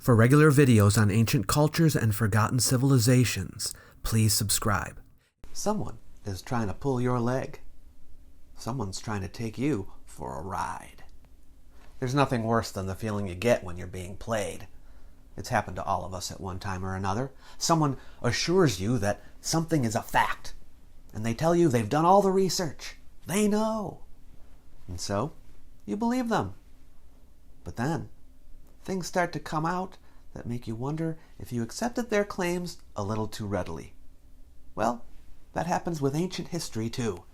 For regular videos on ancient cultures and forgotten civilizations, please subscribe. Someone is trying to pull your leg. Someone's trying to take you for a ride. There's nothing worse than the feeling you get when you're being played. It's happened to all of us at one time or another. Someone assures you that something is a fact, and they tell you they've done all the research. They know. And so, you believe them. But then, things start to come out that make you wonder if you accepted their claims a little too readily. Well, that happens with ancient history too.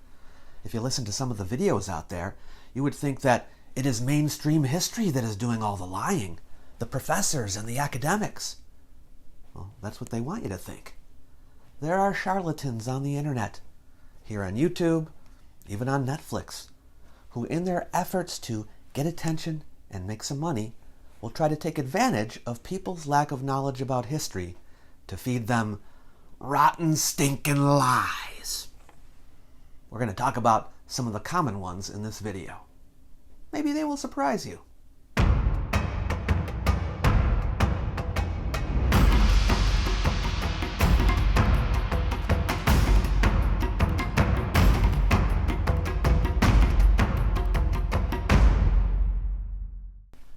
If you listen to some of the videos out there, you would think that it is mainstream history that is doing all the lying, the professors and the academics. Well, that's what they want you to think. There are charlatans on the internet, here on YouTube, even on Netflix, who in their efforts to get attention and make some money will try to take advantage of people's lack of knowledge about history to feed them rotten, stinking lies. We're going to talk about some of the common ones in this video. Maybe they will surprise you.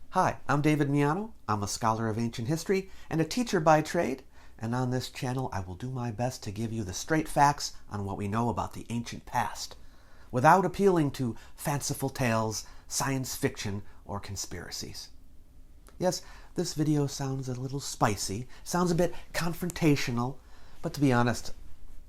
Hi, I'm David Miano. I'm a scholar of ancient history and a teacher by trade, and on this channel I will do my best to give you the straight facts on what we know about the ancient past, without appealing to fanciful tales, science fiction, or conspiracies. Yes, this video sounds a little spicy, sounds a bit confrontational, but to be honest,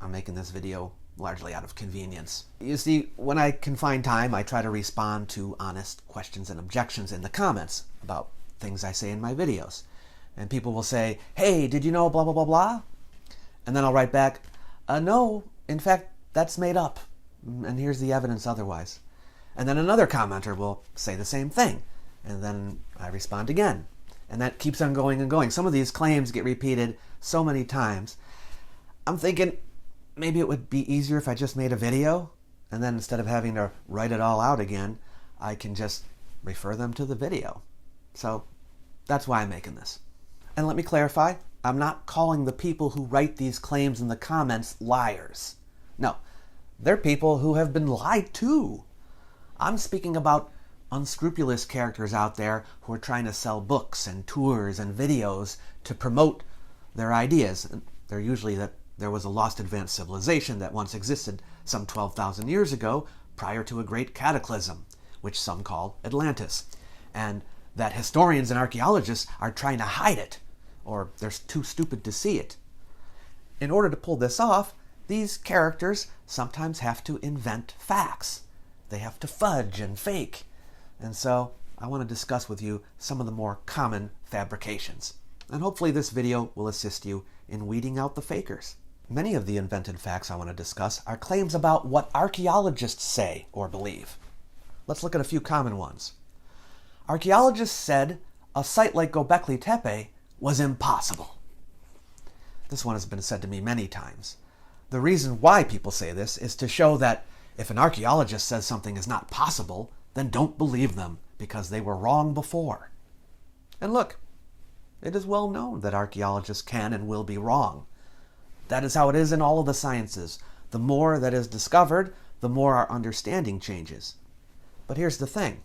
I'm making this video largely out of convenience. You see, when I can find time, I try to respond to honest questions and objections in the comments about things I say in my videos. And people will say, hey, did you know blah, blah, blah, blah? And then I'll write back, no, in fact, that's made up. And here's the evidence otherwise. And then another commenter will say the same thing. And then I respond again. And that keeps on going and going. Some of these claims get repeated so many times. I'm thinking, maybe it would be easier if I just made a video, and then instead of having to write it all out again, I can just refer them to the video. So that's why I'm making this. And let me clarify, I'm not calling the people who write these claims in the comments liars. No, they're people who have been lied to. I'm speaking about unscrupulous characters out there who are trying to sell books and tours and videos to promote their ideas. And they're usually that there was a lost advanced civilization that once existed some 12,000 years ago prior to a great cataclysm, which some call Atlantis, and that historians and archaeologists are trying to hide it, or they're too stupid to see it. In order to pull this off, these characters sometimes have to invent facts. They have to fudge and fake. And so I want to discuss with you some of the more common fabrications. And hopefully this video will assist you in weeding out the fakers. Many of the invented facts I want to discuss are claims about what archaeologists say or believe. Let's look at a few common ones. Archaeologists said a site like Gobekli Tepe was impossible. This one has been said to me many times. The reason why people say this is to show that if an archaeologist says something is not possible, then don't believe them because they were wrong before. And look, it is well known that archaeologists can and will be wrong. That is how it is in all of the sciences. The more that is discovered, the more our understanding changes. But here's the thing.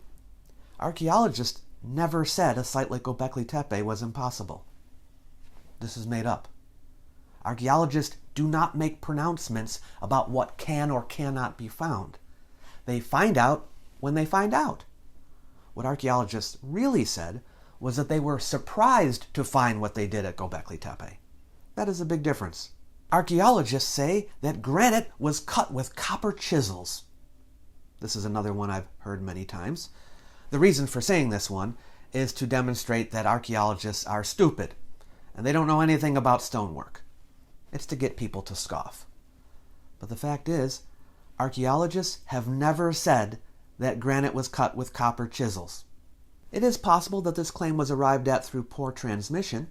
Archaeologists never said a site like Gobekli Tepe was impossible. This is made up. Archaeologists do not make pronouncements about what can or cannot be found. They find out when they find out. What archaeologists really said was that they were surprised to find what they did at Gobekli Tepe. That is a big difference. Archaeologists say that granite was cut with copper chisels. This is another one I've heard many times. The reason for saying this one is to demonstrate that archaeologists are stupid and they don't know anything about stonework. It's to get people to scoff. But the fact is, archaeologists have never said that granite was cut with copper chisels. It is possible that this claim was arrived at through poor transmission.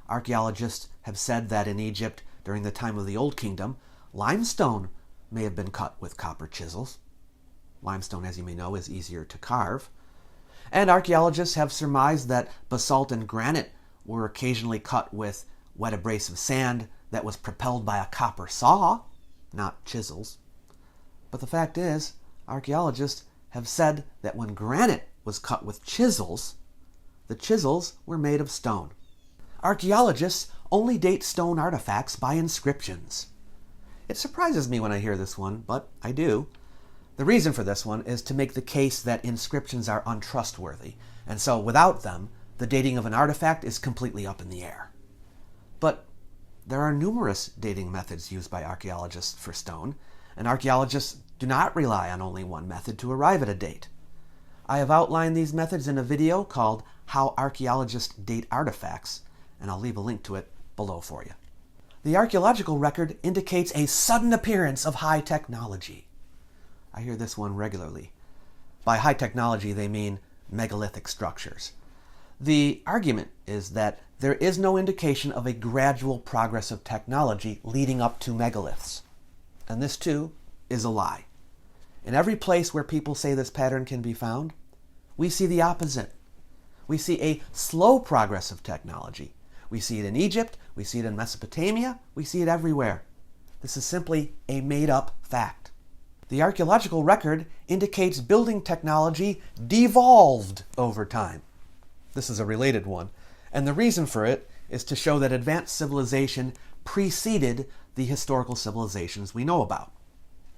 Archaeologists have said that in Egypt, during the time of the Old Kingdom, limestone may have been cut with copper chisels. Limestone, as you may know, is easier to carve. And archaeologists have surmised that basalt and granite were occasionally cut with wet abrasive sand that was propelled by a copper saw, not chisels. But the fact is, archaeologists have said that when granite was cut with chisels, the chisels were made of stone. Archaeologists only date stone artifacts by inscriptions. It surprises me when I hear this one, but I do. The reason for this one is to make the case that inscriptions are untrustworthy, and so without them, the dating of an artifact is completely up in the air. But there are numerous dating methods used by archaeologists for stone, and archaeologists do not rely on only one method to arrive at a date. I have outlined these methods in a video called How Archaeologists Date Artifacts, and I'll leave a link to it below for you. The archaeological record indicates a sudden appearance of high technology. I hear this one regularly. By high technology, they mean megalithic structures. The argument is that there is no indication of a gradual progress of technology leading up to megaliths. And this, too, is a lie. In every place where people say this pattern can be found, we see the opposite. We see a slow progress of technology. We see it in Egypt, we see it in Mesopotamia, we see it everywhere. This is simply a made-up fact. The archaeological record indicates building technology devolved over time. This is a related one, and the reason for it is to show that advanced civilization preceded the historical civilizations we know about.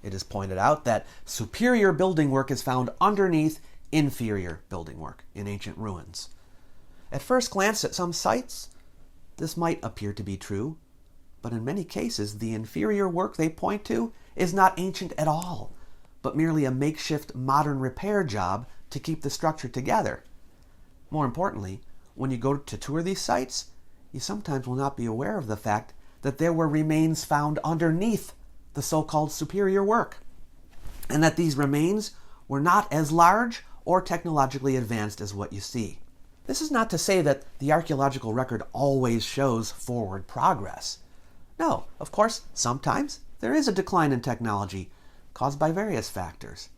It is pointed out that superior building work is found underneath inferior building work in ancient ruins. At first glance at some sites, this might appear to be true, but in many cases the inferior work they point to is not ancient at all, but merely a makeshift modern repair job to keep the structure together. More importantly, when you go to tour these sites, you sometimes will not be aware of the fact that there were remains found underneath the so-called superior work, and that these remains were not as large or technologically advanced as what you see. This is not to say that the archaeological record always shows forward progress. No, of course, sometimes there is a decline in technology caused by various factors.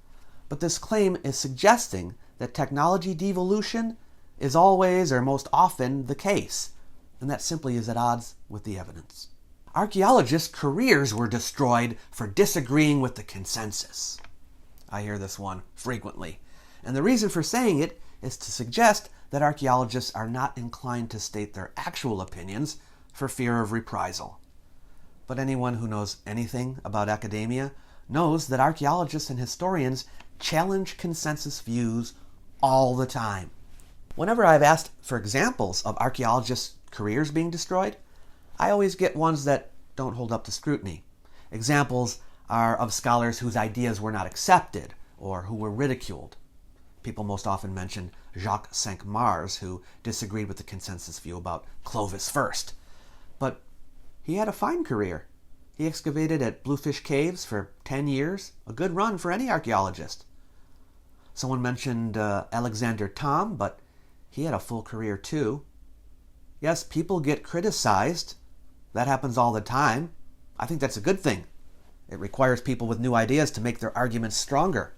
But this claim is suggesting that technology devolution is always or most often the case, and that simply is at odds with the evidence. Archaeologists' careers were destroyed for disagreeing with the consensus. I hear this one frequently, and the reason for saying it is to suggest that archaeologists are not inclined to state their actual opinions for fear of reprisal. But anyone who knows anything about academia knows that archaeologists and historians challenge consensus views all the time. Whenever I've asked for examples of archaeologists' careers being destroyed, I always get ones that don't hold up to scrutiny. Examples are of scholars whose ideas were not accepted or who were ridiculed. People most often mention Jacques Cinq-Mars, who disagreed with the consensus view about Clovis first. But he had a fine career. He excavated at Bluefish Caves for 10 years, a good run for any archaeologist. Someone mentioned Alexander Thom, but he had a full career too. Yes, people get criticized. That happens all the time. I think that's a good thing. It requires people with new ideas to make their arguments stronger.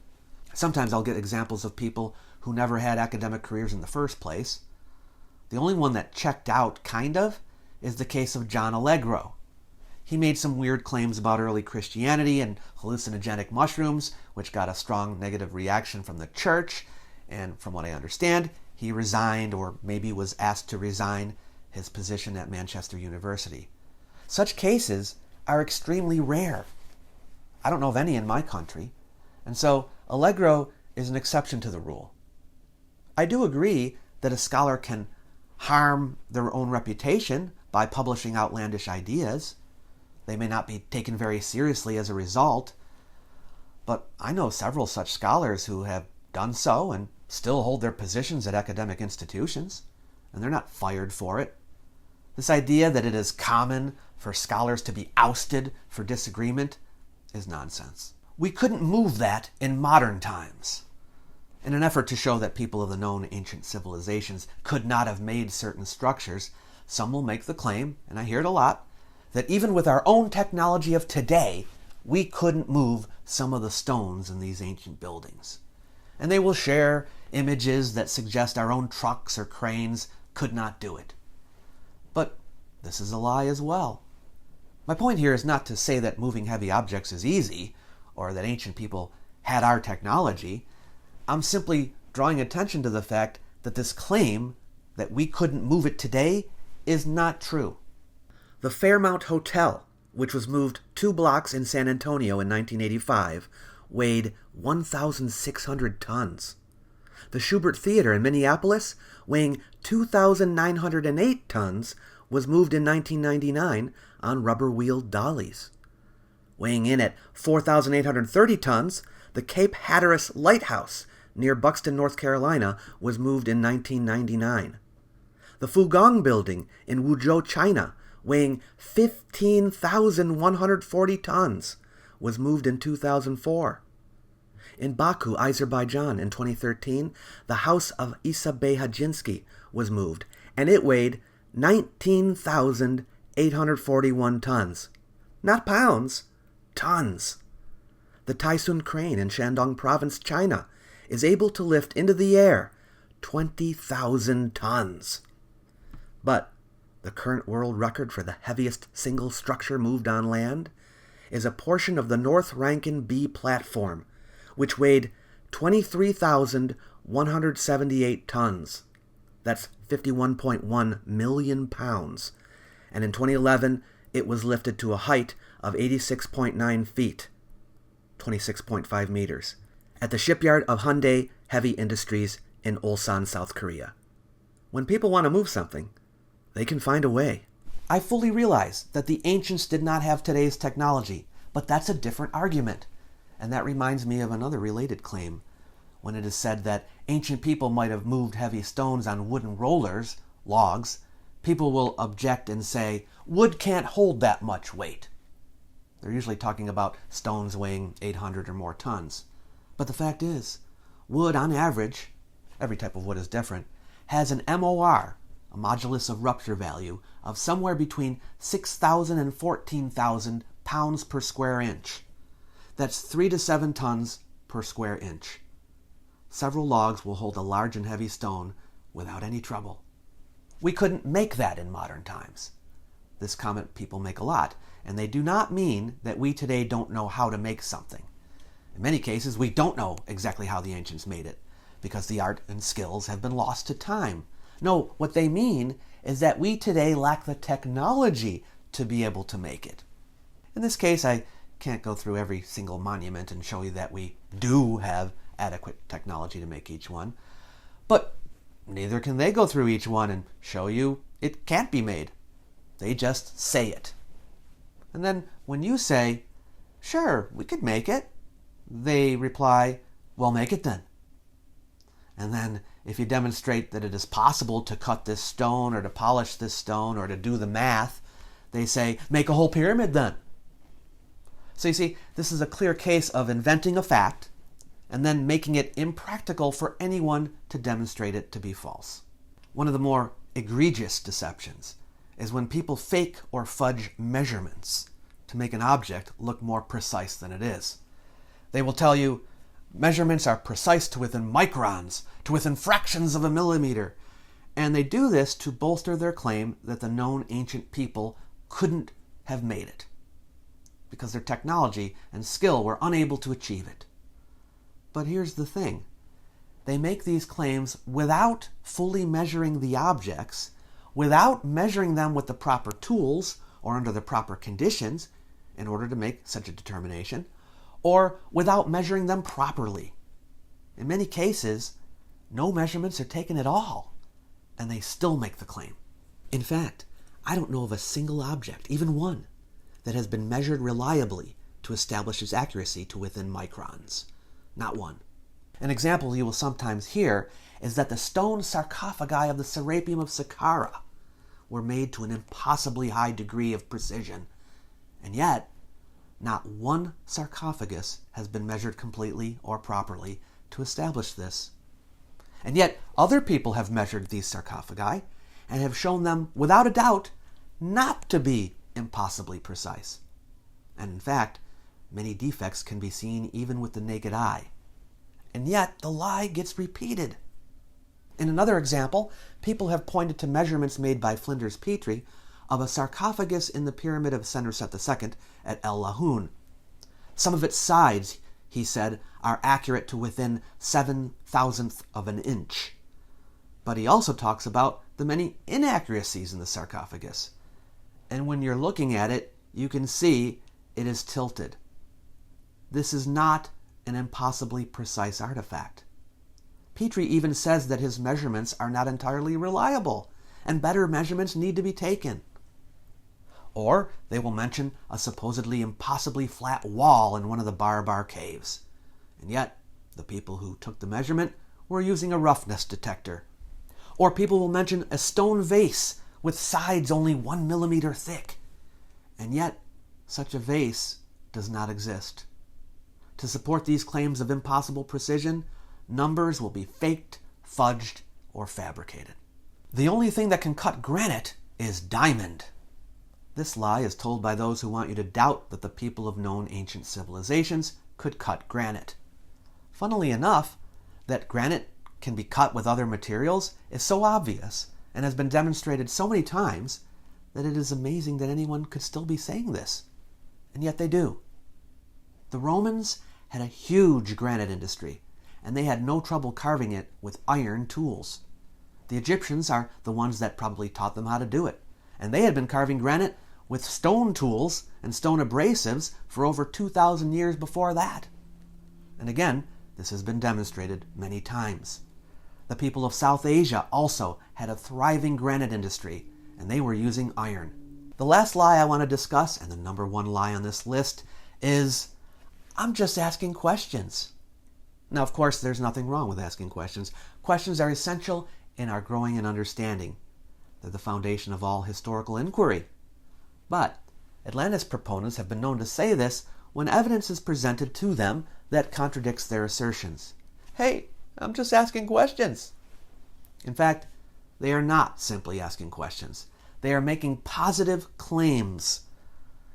Sometimes I'll get examples of people who never had academic careers in the first place. The only one that checked out, kind of, is the case of John Allegro. He made some weird claims about early Christianity and hallucinogenic mushrooms, which got a strong negative reaction from the church, and from what I understand, he resigned, or maybe was asked to resign, his position at Manchester University. Such cases are extremely rare. I don't know of any in my country, and so Allegro is an exception to the rule. I do agree that a scholar can harm their own reputation by publishing outlandish ideas. They may not be taken very seriously as a result, but I know several such scholars who have done so and still hold their positions at academic institutions, and they're not fired for it. This idea that it is common for scholars to be ousted for disagreement is nonsense. We couldn't move that in modern times. In an effort to show that people of the known ancient civilizations could not have made certain structures, some will make the claim, and I hear it a lot, that even with our own technology of today, we couldn't move some of the stones in these ancient buildings. And they will share images that suggest our own trucks or cranes could not do it. this is a lie as well. My point here is not to say that moving heavy objects is easy, or that ancient people had our technology. I'm simply drawing attention to the fact that this claim that we couldn't move it today is not true. The Fairmount Hotel, which was moved 2 blocks in San Antonio in 1985, weighed 1,600 tons. The Schubert Theater in Minneapolis, weighing 2,908 tons, was moved in 1999 on rubber-wheeled dollies. Weighing in at 4,830 tons, the Cape Hatteras Lighthouse near Buxton, North Carolina, was moved in 1999. The Fugong Building in Wuzhou, China, weighing 15,140 tons, was moved in 2004. In Baku, Azerbaijan, in 2013, the house of Isa Bey Hajinsky was moved, and it weighed 19,841 tons. Not pounds, tons. The Taisun Crane in Shandong Province, China, is able to lift into the air 20,000 tons. But the current world record for the heaviest single structure moved on land is a portion of the North Rankin B platform, which weighed 23,178 tons. That's 51.1 million pounds. And in 2011, it was lifted to a height of 86.9 feet, 26.5 meters, at the shipyard of Hyundai Heavy Industries in Ulsan, South Korea. When people want to move something, they can find a way. I fully realize that the ancients did not have today's technology, but that's a different argument. And that reminds me of another related claim, when it is said that ancient people might have moved heavy stones on wooden rollers, logs. People will object and say, wood can't hold that much weight. They're usually talking about stones weighing 800 or more tons. But the fact is, wood on average, every type of wood is different, has an MOR, a modulus of rupture value, of somewhere between 6,000 and 14,000 pounds per square inch. That's 3 to 7 tons per square inch. Several logs will hold a large and heavy stone without any trouble. We couldn't make that in modern times. This comment people make a lot, and they do not mean that we today don't know how to make something. In many cases, we don't know exactly how the ancients made it, because the art and skills have been lost to time. No, what they mean is that we today lack the technology to be able to make it. In this case, I can't go through every single monument and show you that we do have adequate technology to make each one, but neither can they go through each one and show you it can't be made. They just say it. And then when you say, sure, we could make it, they reply, well, make it then. And then if you demonstrate that it is possible to cut this stone or to polish this stone or to do the math, they say, make a whole pyramid then. So you see, this is a clear case of inventing a fact and then making it impractical for anyone to demonstrate it to be false. One of the more egregious deceptions is when people fake or fudge measurements to make an object look more precise than it is. They will tell you, measurements are precise to within microns, to within fractions of a millimeter. And they do this to bolster their claim that the known ancient people couldn't have made it, because their technology and skill were unable to achieve it. But here's the thing. They make these claims without fully measuring the objects, without measuring them with the proper tools or under the proper conditions in order to make such a determination, or without measuring them properly. In many cases, no measurements are taken at all, and they still make the claim. In fact, I don't know of a single object, even one, that has been measured reliably to establish its accuracy to within microns. Not one. An example you will sometimes hear is that the stone sarcophagi of the Serapeum of Saqqara were made to an impossibly high degree of precision, and yet not one sarcophagus has been measured completely or properly to establish this. And yet other people have measured these sarcophagi and have shown them without a doubt not to be impossibly precise. And in fact, many defects can be seen even with the naked eye. And yet the lie gets repeated. In another example, people have pointed to measurements made by Flinders Petrie of a sarcophagus in the pyramid of Senusret II at El Lahoun. Some of its sides, he said, are accurate to within 7/1000th of an inch. But he also talks about the many inaccuracies in the sarcophagus. And when you're looking at it, you can see it is tilted. This is not an impossibly precise artifact. Petrie even says that his measurements are not entirely reliable, and better measurements need to be taken. Or they will mention a supposedly impossibly flat wall in one of the Bar caves. And yet, the people who took the measurement were using a roughness detector. Or people will mention a stone vase with sides only 1 millimeter thick. And yet, such a vase does not exist. To support these claims of impossible precision, numbers will be faked, fudged, or fabricated. The only thing that can cut granite is diamond. This lie is told by those who want you to doubt that the people of known ancient civilizations could cut granite. Funnily enough, that granite can be cut with other materials is so obvious and has been demonstrated so many times that it is amazing that anyone could still be saying this. And yet they do. The Romans had a huge granite industry, and they had no trouble carving it with iron tools. The Egyptians are the ones that probably taught them how to do it, and they had been carving granite with stone tools and stone abrasives for over 2,000 years before that. And again, this has been demonstrated many times. The people of South Asia also had a thriving granite industry, and they were using iron. The last lie I want to discuss, and the number one lie on this list, is I'm just asking questions. Now, of course, there's nothing wrong with asking questions. Questions are essential in our growing and understanding. They're the foundation of all historical inquiry. But Atlantis proponents have been known to say this when evidence is presented to them that contradicts their assertions. Hey, I'm just asking questions. In fact, they are not simply asking questions. They are making positive claims.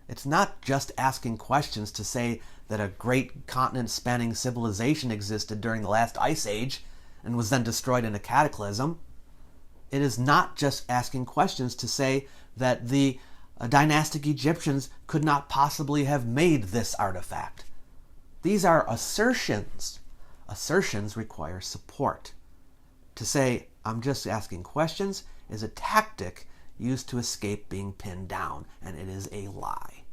It's not just asking questions to say that a great continent-spanning civilization existed during the last ice age and was then destroyed in a cataclysm. It is not just asking questions to say that the dynastic Egyptians could not possibly have made this artifact. These are assertions. Assertions require support. To say, I'm just asking questions, is a tactic used to escape being pinned down, and it is a lie.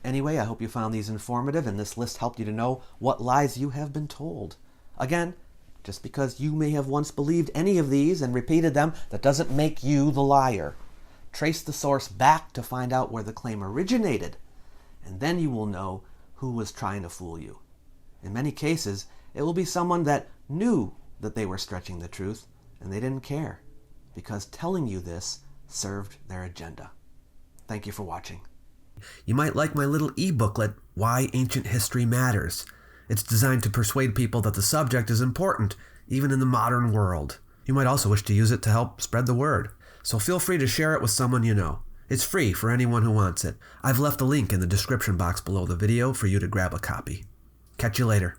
Anyway, I hope you found these informative and this list helped you to know what lies you have been told. Again, just because you may have once believed any of these and repeated them, that doesn't make you the liar. Trace the source back to find out where the claim originated, and then you will know who was trying to fool you. In many cases, it will be someone that knew that they were stretching the truth, and they didn't care, because telling you this served their agenda. Thank you for watching. You might like my little e-booklet, Why Ancient History Matters. It's designed to persuade people that the subject is important, even in the modern world. You might also wish to use it to help spread the word, so feel free to share it with someone you know. It's free for anyone who wants it. I've left a link in the description box below the video for you to grab a copy. Catch you later.